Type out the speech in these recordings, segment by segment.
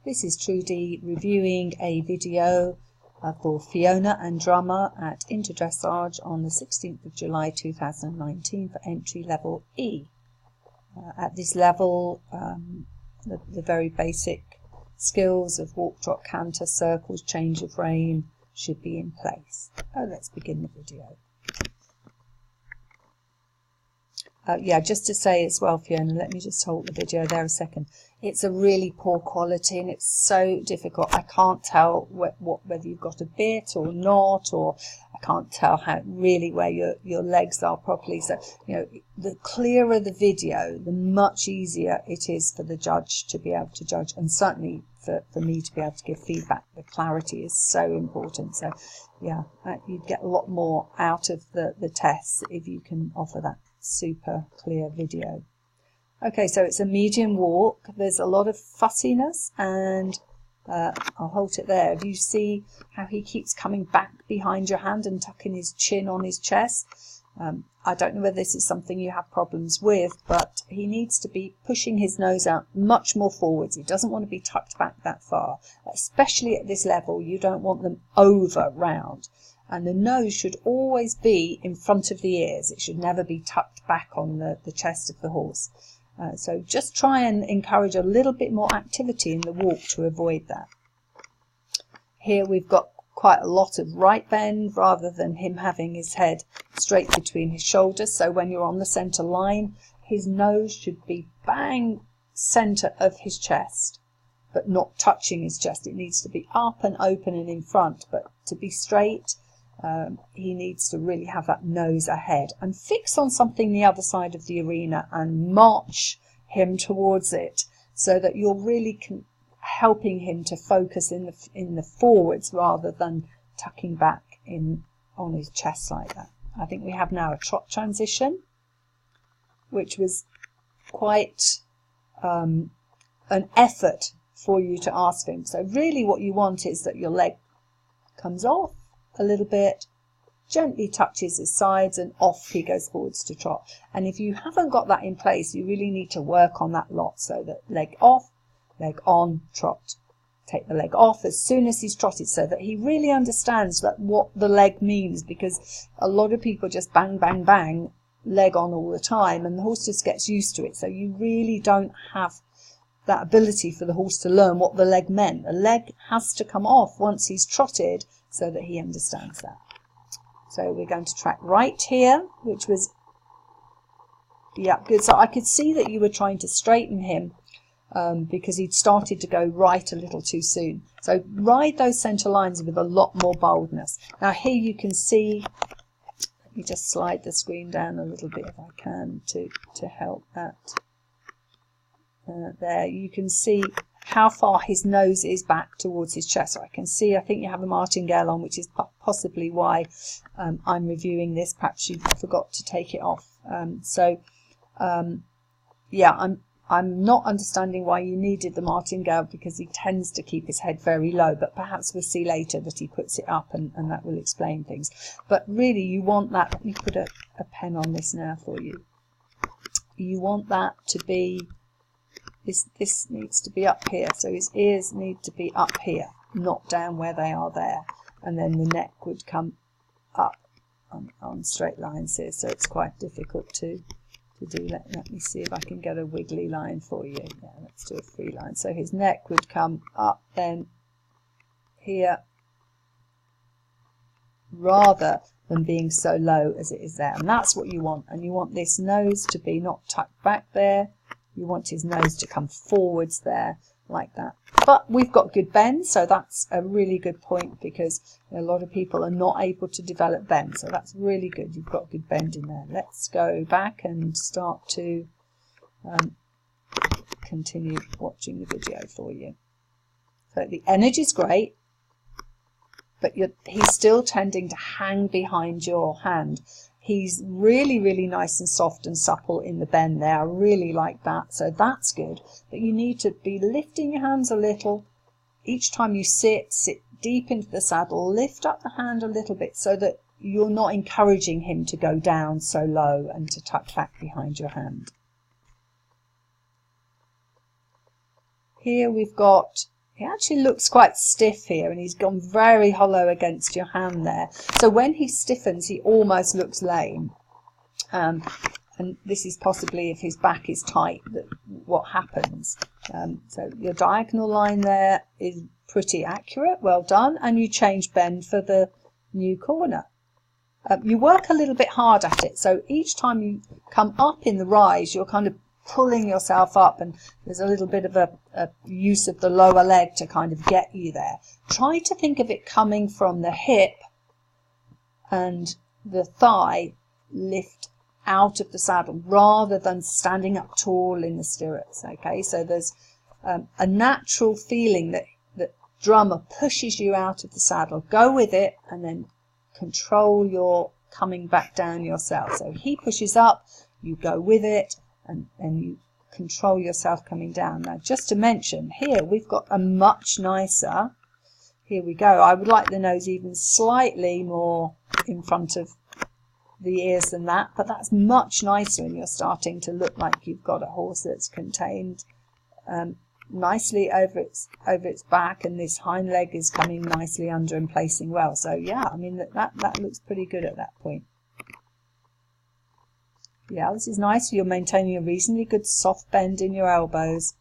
This is Trudy reviewing a video for Fiona and Drummer at Interdressage on the 16th of July 2019 for entry level E. At this level, the very basic skills of walk, trot, canter, circles, change of rein should be in place. Let's begin the video. Just to say as well, Fiona, let me just hold the video there a second. It's a really poor quality and it's so difficult. I can't tell whether you've got a bit or not, or I can't tell where your legs are properly. So, you know, the clearer the video, the much easier it is for the judge to be able to judge, and certainly for me to be able to give feedback. The clarity is so important. So, yeah, you'd get a lot more out of the tests if you can offer that super clear video. Okay, so it's a medium walk. There's a lot of fussiness, and I'll hold it there. Do you see how he keeps coming back behind your hand and tucking his chin on his chest? I don't know whether this is something you have problems with, but he needs to be pushing his nose out much more forwards. He doesn't want to be tucked back that far, especially at this level. You don't want them over round. And the nose should always be in front of the ears. It should never be tucked back on the chest of the horse. So just try and encourage a little bit more activity in the walk to avoid that. Here we've got quite a lot of right bend rather than him having his head straight between his shoulders. So when you're on the centre line, his nose should be bang centre of his chest, but not touching his chest. It needs to be up and open and in front, but to be straight, he needs to really have that nose ahead and fix on something the other side of the arena and march him towards it, so that you're really helping him to focus in the forwards rather than tucking back on his chest like that. I think we have now a trot transition, which was quite an effort for you to ask him. So really what you want is that your leg comes off a little bit, gently touches his sides, and off he goes forwards to trot. And if you haven't got that in place, you really need to work on that lot, so that leg off, leg on, trot. Take the leg off as soon as he's trotted, so that he really understands what the leg means, because a lot of people just bang, bang, bang, leg on all the time, and the horse just gets used to it. So you really don't have that ability for the horse to learn what the leg meant. The leg has to come off once he's trotted, so that he understands that. So we're going to track right here, which was, yeah, good. So I could see that you were trying to straighten him because he'd started to go right a little too soon. So ride those centre lines with a lot more boldness. Now here you can see, let me just slide the screen down a little bit if I can to help that. There you can see how far his nose is back towards his chest. So I can see, I think you have a martingale on, which is possibly why I'm reviewing this. Perhaps you forgot to take it off. Yeah, I'm not understanding why you needed the martingale, because he tends to keep his head very low, but perhaps we'll see later that he puts it up, and that will explain things. But really you want that, let me put a pen on this now for you. You want that to be, this needs to be up here, so his ears need to be up here, not down where they are there, and then the neck would come up on straight lines here, so it's quite difficult to do. Let me see if I can get a wiggly line for you. Yeah, let's do a free line. So his neck would come up then here, rather than being so low as it is there, and that's what you want. And you want this nose to be not tucked back there. You want his nose to come forwards there, like that. But we've got good bend, so that's a really good point, because a lot of people are not able to develop bend. So that's really good. You've got good bend in there. Let's go back and start to continue watching the video for you. So the energy is great, but he's still tending to hang behind your hand. He's really, really nice and soft and supple in the bend there. I really like that. So that's good. But you need to be lifting your hands a little. Each time you sit deep into the saddle. Lift up the hand a little bit, so that you're not encouraging him to go down so low and to tuck back behind your hand. Here we've got He actually looks quite stiff here, and he's gone very hollow against your hand there. So when he stiffens, he almost looks lame. And this is possibly if his back is tight, that what happens. So your diagonal line there is pretty accurate, well done, and you change bend for the new corner. You work a little bit hard at it, so each time you come up in the rise, you're kind of pulling yourself up, and there's a little bit of a use of the lower leg to kind of get you there. Try to think of it coming from the hip and the thigh lift out of the saddle rather than standing up tall in the stirrups. Okay, so there's a natural feeling that drummer pushes you out of the saddle. Go with it and then control your coming back down yourself. So he pushes up, you go with it, and you control yourself coming down. Now, just to mention, here we've got a much nicer, here we go, I would like the nose even slightly more in front of the ears than that, but that's much nicer when you're starting to look like you've got a horse that's contained nicely over its back, and this hind leg is coming nicely under and placing well. So yeah, I mean that looks pretty good at that point. Yeah, this is nice. You're maintaining a reasonably good soft bend in your elbows.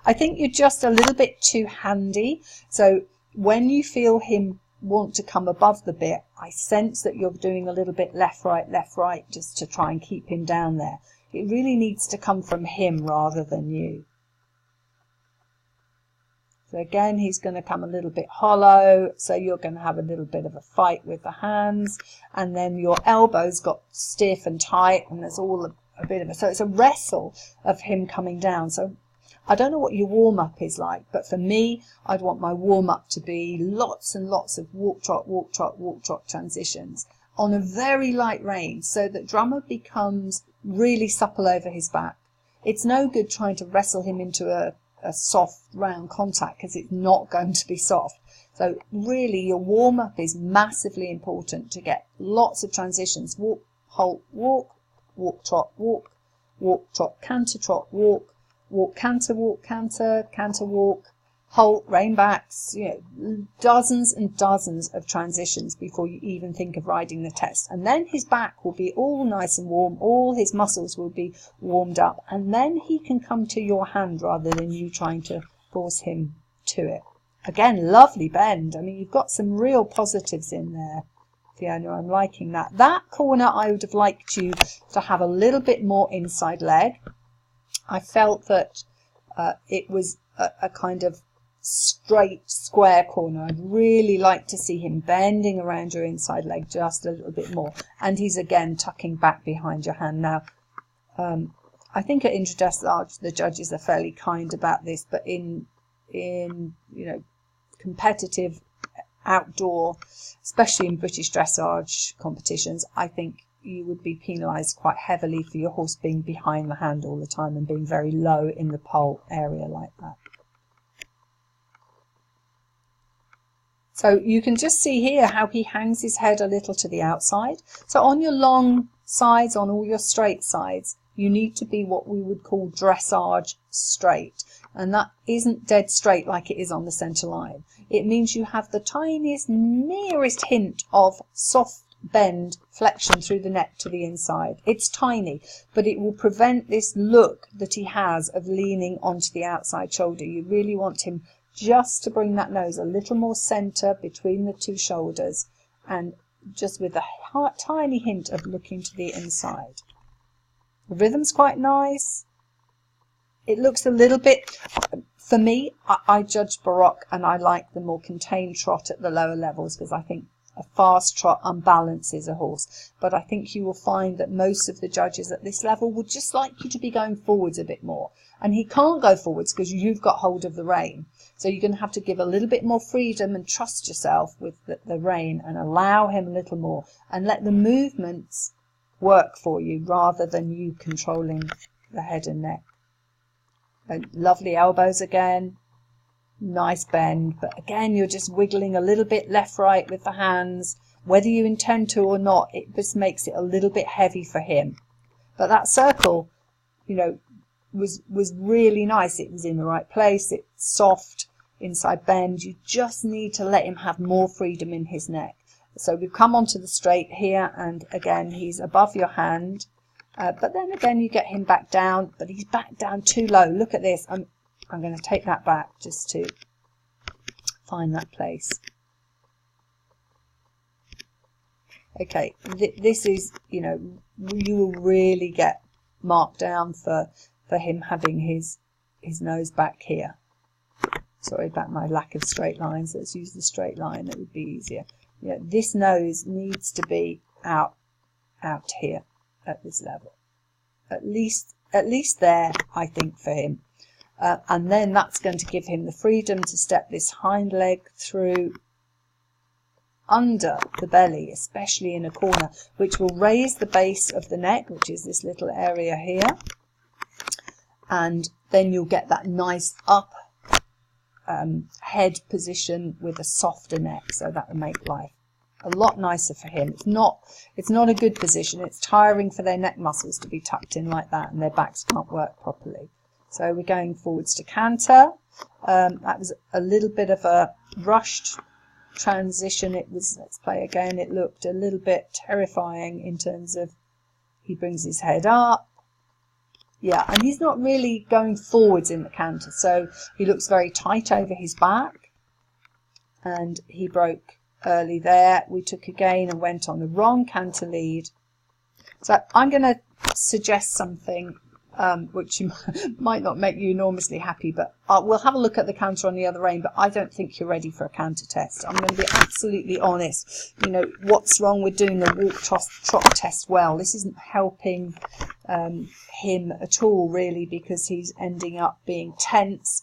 I think you're just a little bit too handy. So when you feel him want to come above the bit, I sense that you're doing a little bit left, right, just to try and keep him down there. It really needs to come from him rather than you. So again, he's going to come a little bit hollow, so you're going to have a little bit of a fight with the hands, and then your elbows got stiff and tight, and there's all a bit of a, so it's a wrestle of him coming down. So I don't know what your warm-up is like, but for me, I'd want my warm-up to be lots and lots of walk, trot, walk, trot, walk, trot transitions on a very light rein, so that drummer becomes really supple over his back. It's no good trying to wrestle him into a soft round contact, because it's not going to be soft. So really your warm-up is massively important to get lots of transitions. Walk, halt, walk, walk, trot, walk, walk, trot, canter, trot, walk, walk, canter, canter, walk, halt, rein backs, dozens and dozens of transitions before you even think of riding the test. And then his back will be all nice and warm, all his muscles will be warmed up, and then he can come to your hand rather than you trying to force him to it. Again, lovely bend. I mean, you've got some real positives in there, Fiona. I'm liking that. That corner I would have liked you to have a little bit more inside leg. I felt that it was a kind of straight square corner. I'd really like to see him bending around your inside leg just a little bit more, and he's again tucking back behind your hand. Now I think at interdressage the judges are fairly kind about this, but in competitive outdoor, especially in British dressage competitions, I think you would be penalised quite heavily for your horse being behind the hand all the time and being very low in the pole area like that. So you can just see here how he hangs his head a little to the outside. So on your long sides, on all your straight sides, you need to be what we would call dressage straight. And that isn't dead straight like it is on the centre line. It means you have the tiniest, nearest hint of soft bend, flexion through the neck to the inside. It's tiny, but it will prevent this look that he has of leaning onto the outside shoulder. You really want him just to bring that nose a little more centre between the two shoulders, and just with a tiny hint of looking to the inside. The rhythm's quite nice. It looks a little bit, for me, I judge Baroque, and I like the more contained trot at the lower levels, because I think a fast trot unbalances a horse. But I think you will find that most of the judges at this level would just like you to be going forwards a bit more. And he can't go forwards because you've got hold of the rein. So you're going to have to give a little bit more freedom and trust yourself with the rein, and allow him a little more, and let the movements work for you rather than you controlling the head and neck. And lovely elbows again. Nice bend, but again you're just wiggling a little bit left right with the hands, whether you intend to or not. It just makes it a little bit heavy for him. But that circle, was really nice. It was in the right place, it's soft, inside bend. You just need to let him have more freedom in his neck. So we've come onto the straight here, and again he's above your hand, but then again you get him back down, but he's back down too low. Look at this. I'm going to take that back just to find that place. Okay, this is, you know, you will really get marked down for him having his nose back here. Sorry about my lack of straight lines. Let's use the straight line. That would be easier. Yeah, this nose needs to be out here at this level. At least there, I think, for him. And then that's going to give him the freedom to step this hind leg through under the belly, especially in a corner, which will raise the base of the neck, which is this little area here. And then you'll get that nice up head position with a softer neck. So that will make life a lot nicer for him. It's not a good position. It's tiring for their neck muscles to be tucked in like that, and their backs can't work properly. So we're going forwards to canter. That was a little bit of a rushed transition. It was, let's play again, it looked a little bit terrifying in terms of he brings his head up. Yeah, and he's not really going forwards in the canter, so he looks very tight over his back, and he broke early there. We took again and went on the wrong canter lead. So I'm going to suggest something which might not make you enormously happy, but we'll have a look at the canter on the other end, but I don't think you're ready for a canter test. I'm going to be absolutely honest. You know, what's wrong with doing the walk trot test well? This isn't helping him at all, really, because he's ending up being tense.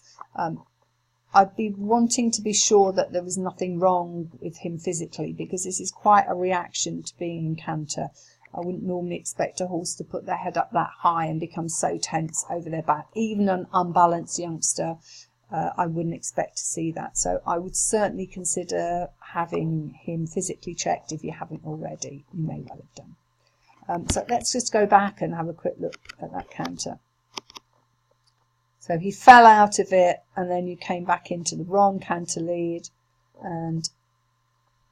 I'd be wanting to be sure that there was nothing wrong with him physically, because this is quite a reaction to being in canter. I wouldn't normally expect a horse to put their head up that high and become so tense over their back. Even an unbalanced youngster, I wouldn't expect to see that. So I would certainly consider having him physically checked if you haven't already. You may well have done. So let's just go back and have a quick look at that canter. So he fell out of it, and then you came back into the wrong canter lead, and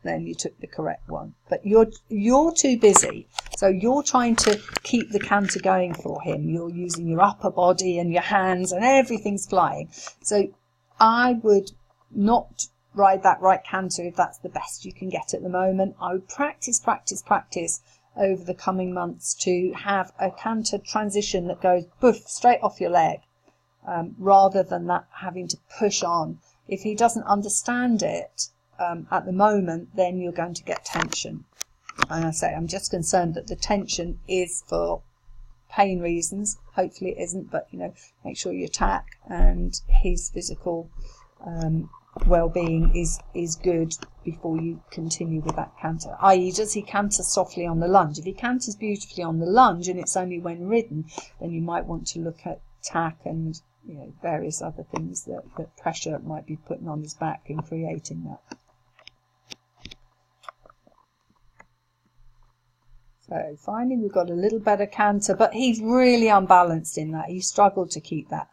then you took the correct one. But you're too busy, so you're trying to keep the canter going for him. You're using your upper body and your hands, and everything's flying. So I would not ride that right canter if that's the best you can get at the moment. I would practice over the coming months to have a canter transition that goes boof, straight off your leg, rather than that having to push on. If he doesn't understand it at the moment, then you're going to get tension. And I say, I'm just concerned that the tension is for pain reasons. Hopefully it isn't, but you know, make sure you tack and his physical well-being is good before you continue with that canter. I.e., does he canter softly on the lunge? If he canters beautifully on the lunge and it's only when ridden, then you might want to look at tack and, you know, various other things that pressure might be putting on his back and creating that. So finally we've got a little better canter, but he's really unbalanced in that. He struggled to keep that.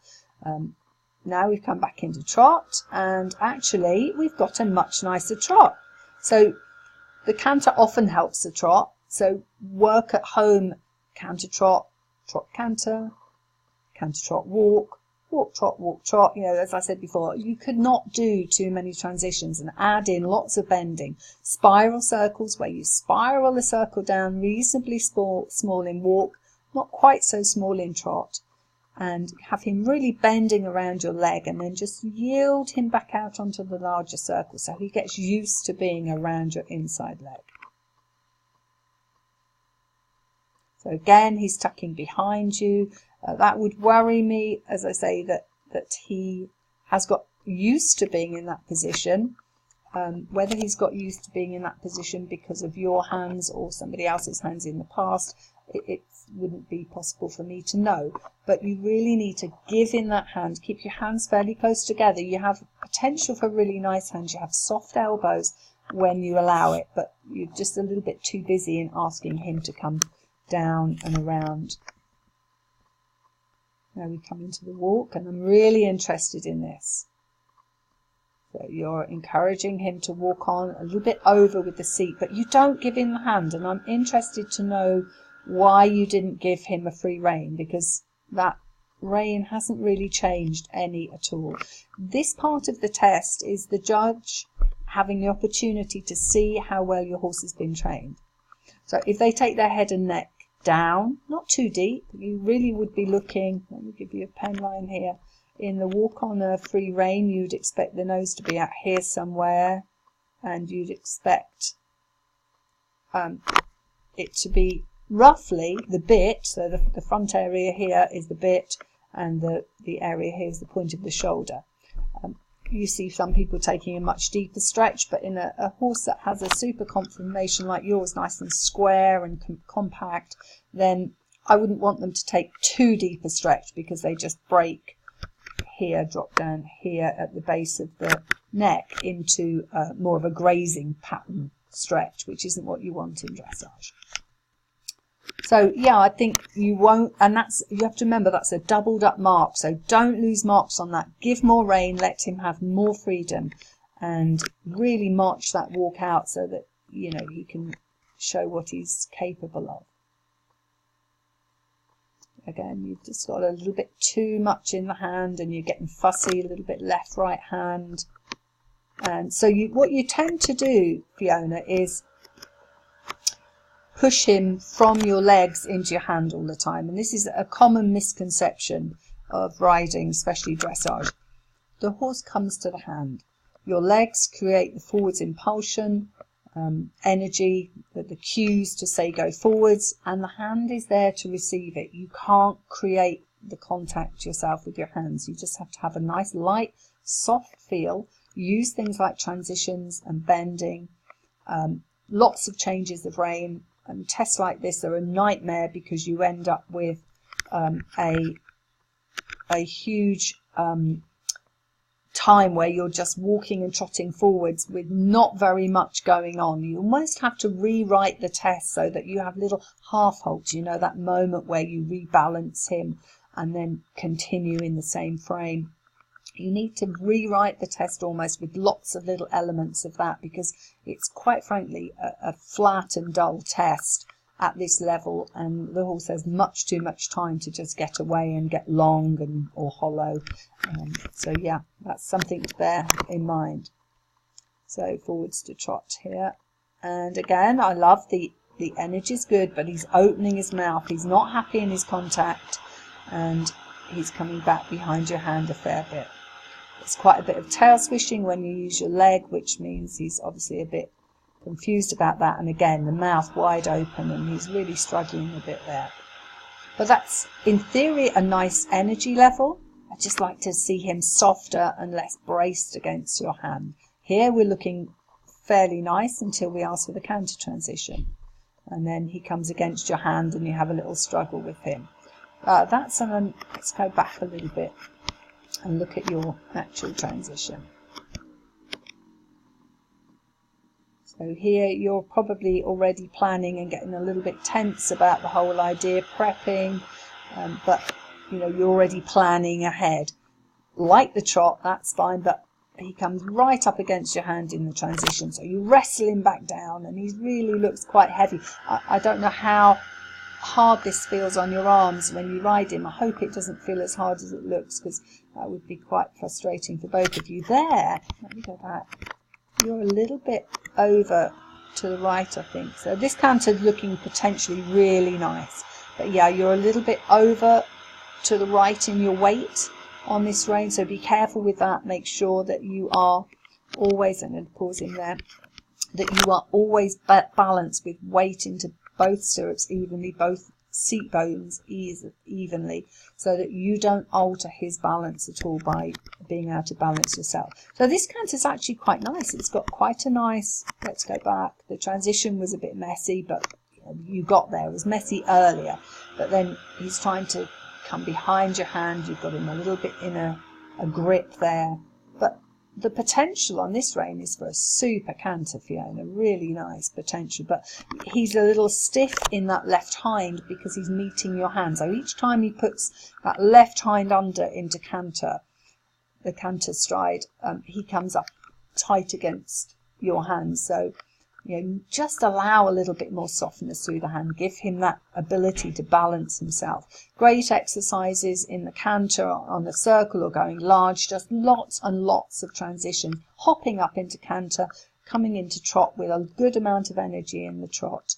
Now we've come back into trot, and actually we've got a much nicer trot. So the canter often helps the trot. So work at home, canter trot, trot canter, canter trot walk, walk trot, walk trot. You know, as I said before, you could not do too many transitions and add in lots of bending. Spiral circles where you spiral the circle down reasonably small in walk, not quite so small in trot, and have him really bending around your leg, and then just yield him back out onto the larger circle so he gets used to being around your inside leg. So again, he's tucking behind you. That would worry me, as I say, that he has got used to being in that position. Whether he's got used to being in that position because of your hands or somebody else's hands in the past, it wouldn't be possible for me to know. But you really need to give in that hand. Keep your hands fairly close together. You have potential for really nice hands. You have soft elbows when you allow it, but you're just a little bit too busy in asking him to come down and around. Now we come into the walk, and I'm really interested in this. So you're encouraging him to walk on a little bit over with the seat, but you don't give him the hand. And I'm interested to know why you didn't give him a free rein, because that rein hasn't really changed any at all. This part of the test is the judge having the opportunity to see how well your horse has been trained. So if they take their head and neck down, not too deep, you really would be looking, let me give you a pen line here, in the walk on a free rein you'd expect the nose to be out here somewhere, and you'd expect it to be roughly the bit, so the front area here is the bit, and the area here is the point of the shoulder. You see some people taking a much deeper stretch, but in a horse that has a super conformation like yours, nice and square and compact, then I wouldn't want them to take too deep a stretch, because they just break here, drop down here at the base of the neck into more of a grazing pattern stretch, which isn't what you want in dressage. So yeah, I think you won't, and you have to remember that's a doubled up mark, so don't lose marks on that. Give more rein, let him have more freedom, and really march that walk out so that, you know, he can show what he's capable of. Again, you've just got a little bit too much in the hand, and you're getting fussy, a little bit left, right hand. And so what you tend to do, Fiona, is push him from your legs into your hand all the time. And this is a common misconception of riding, especially dressage. The horse comes to the hand. Your legs create the forwards impulsion, energy, the cues to say go forwards, and the hand is there to receive it. You can't create the contact yourself with your hands. You just have to have a nice light, soft feel. Use things like transitions and bending, lots of changes of rein. And tests like this are a nightmare, because you end up with a huge time where you're just walking and trotting forwards with not very much going on. You almost have to rewrite the test so that you have little half halts, you know, that moment where you rebalance him and then continue in the same frame. You need to rewrite the test almost with lots of little elements of that, because it's quite frankly a flat and dull test at this level, and the horse has much too much time to just get away and get long or hollow. So yeah, that's something to bear in mind. So forwards to trot here, and again I love the energy's good, but he's opening his mouth, he's not happy in his contact, and he's coming back behind your hand a fair bit. It's quite a bit of tail swishing when you use your leg, which means he's obviously a bit confused about that. And again, the mouth wide open, and he's really struggling a bit there. But that's, in theory, a nice energy level. I'd just like to see him softer and less braced against your hand. Here we're looking fairly nice until we ask for the counter transition. And then he comes against your hand and you have a little struggle with him. Let's go back a little bit and look at your actual transition. So here you're probably already planning and getting a little bit tense about the whole idea, prepping, but you know, you're already planning ahead. Like the trot, that's fine, but he comes right up against your hand in the transition, so you wrestle him back down, and he really looks quite heavy. I don't know how hard this feels on your arms when you ride him. I hope it doesn't feel as hard as it looks, because that would be quite frustrating for both of you. There, let me go back. You're a little bit over to the right, I think. So this canter's looking potentially really nice. But yeah, you're a little bit over to the right in your weight on this rein, so be careful with that. Make sure that you are always, I'm going to pause in there, that you are always balanced with weight into both stirrups evenly, both seat bones evenly, so that you don't alter his balance at all by being out of balance yourself. So this canter is actually quite nice. It's got quite a nice, let's go back, the transition was a bit messy, but you got there. It was messy earlier, but then he's trying to come behind your hand. You've got him a little bit in a grip there, but the potential on this rein is for a super canter, Fiona. Really nice potential, but he's a little stiff in that left hind because he's meeting your hand. So each time he puts that left hind under into canter, the canter stride, he comes up tight against your hands. So, just allow a little bit more softness through the hand. Give him that ability to balance himself. Great exercises in the canter, on the circle, or going large. Just lots and lots of transition. Hopping up into canter, coming into trot with a good amount of energy in the trot.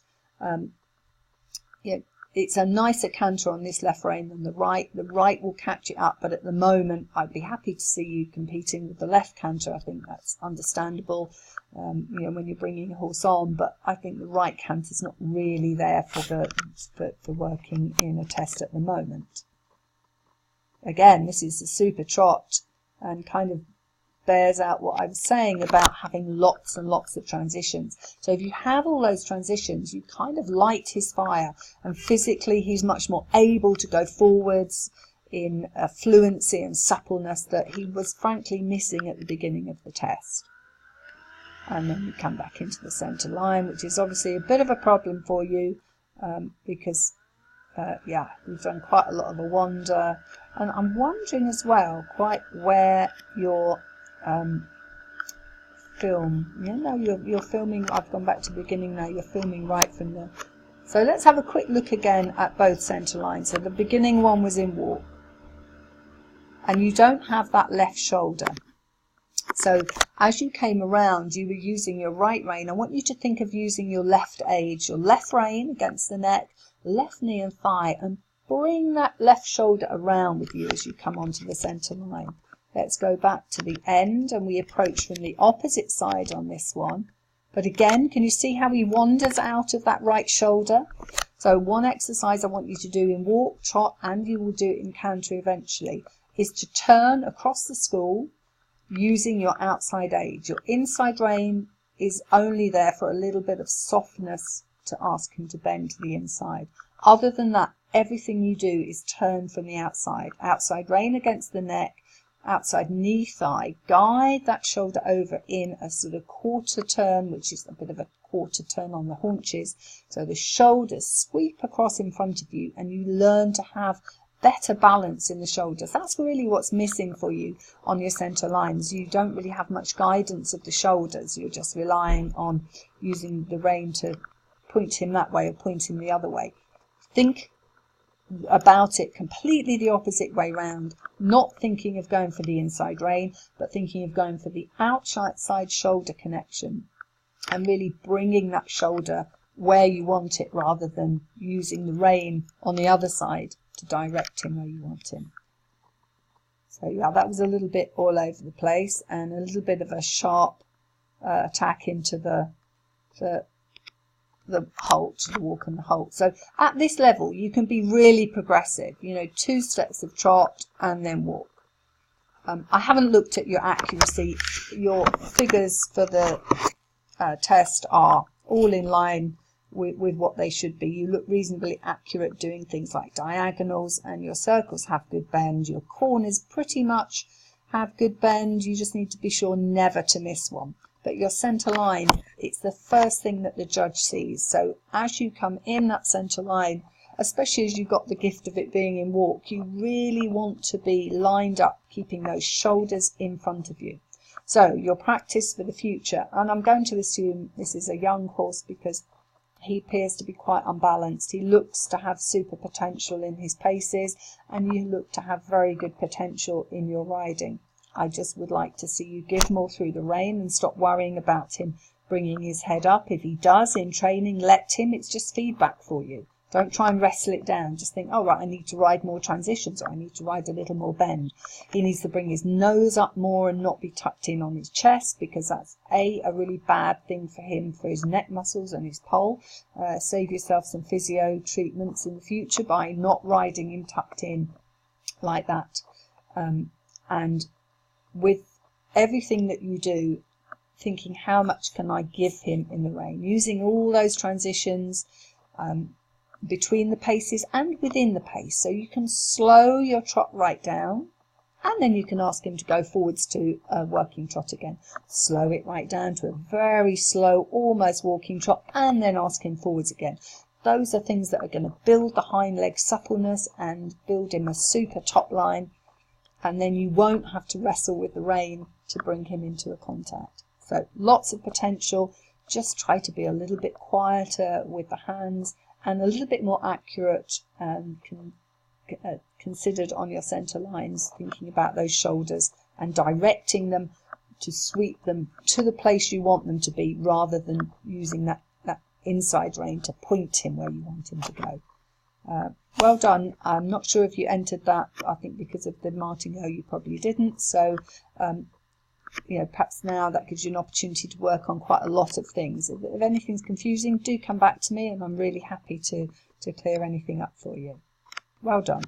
It's a nicer canter on this left rein than the right. The right will catch it up, but at the moment I'd be happy to see you competing with the left canter. I think that's understandable, when you're bringing a horse on, but I think the right canter's not really there for working in a test at the moment. Again, this is a super trot and kind of bears out what I was saying about having lots and lots of transitions. So if you have all those transitions, you kind of light his fire, and physically he's much more able to go forwards in a fluency and suppleness that he was frankly missing at the beginning of the test. And then you come back into the centre line, which is obviously a bit of a problem for you, because we've done quite a lot of a wander, and I'm wondering as well quite where your you're filming. I've gone back to the beginning now. You're filming right from the. So let's have a quick look again at both centre lines. So the beginning one was in walk, and you don't have that left shoulder. So as you came around, you were using your right rein. I want you to think of using your left edge, your left rein against the neck, left knee and thigh, and bring that left shoulder around with you as you come onto the centre line. Let's go back to the end, and we approach from the opposite side on this one. But again, can you see how he wanders out of that right shoulder? So one exercise I want you to do in walk, trot, and you will do it in canter eventually, is to turn across the school using your outside edge. Your inside rein is only there for a little bit of softness to ask him to bend to the inside. Other than that, everything you do is turn from the outside. Outside rein against the neck, outside knee thigh, guide that shoulder over in a sort of quarter turn, which is a bit of a quarter turn on the haunches. So the shoulders sweep across in front of you, and you learn to have better balance in the shoulders. That's really what's missing for you on your centre lines. You don't really have much guidance of the shoulders. You're just relying on using the rein to point him that way or point him the other way. Think about it completely the opposite way round, not thinking of going for the inside rein, but thinking of going for the outside shoulder connection and really bringing that shoulder where you want it, rather than using the rein on the other side to direct him where you want him. So yeah, that was a little bit all over the place, and a little bit of a sharp attack into the halt, the walk and the halt. So at this level you can be really progressive, 2 steps of trot and then walk. I haven't looked at your accuracy. Your figures for the test are all in line with what they should be. You look reasonably accurate doing things like diagonals, and your circles have good bend. Your corners pretty much have good bend. You just need to be sure never to miss one. But your centre line, it's the first thing that the judge sees. So as you come in that centre line, especially as you've got the gift of it being in walk, you really want to be lined up, keeping those shoulders in front of you. So your practice for the future, and I'm going to assume this is a young horse because he appears to be quite unbalanced. He looks to have super potential in his paces, and you look to have very good potential in your riding. I just would like to see you give more through the rein and stop worrying about him bringing his head up. If he does in training, let him. It's just feedback for you. Don't try and wrestle it down. Just think, oh right, I need to ride more transitions, or I need to ride a little more bend. He needs to bring his nose up more and not be tucked in on his chest, because that's a really bad thing for him, for his neck muscles and his poll. Save yourself some physio treatments in the future by not riding him tucked in like that. And with everything that you do, thinking how much can I give him in the rein, using all those transitions between the paces and within the pace, so you can slow your trot right down, and then you can ask him to go forwards to a working trot again. Slow it right down to a very slow, almost walking trot, and then ask him forwards again. Those are things that are going to build the hind leg suppleness and build him a super top line. and then you won't have to wrestle with the rein to bring him into a contact. So lots of potential. Just try to be a little bit quieter with the hands and a little bit more accurate and considered on your center lines, thinking about those shoulders and directing them to sweep them to the place you want them to be, rather than using that inside rein to point him where you want him to go. Well done. I'm not sure if you entered that. I think because of the martingale you probably didn't. So perhaps now that gives you an opportunity to work on quite a lot of things. If anything's confusing, do come back to me, and I'm really happy to clear anything up for you. Well done.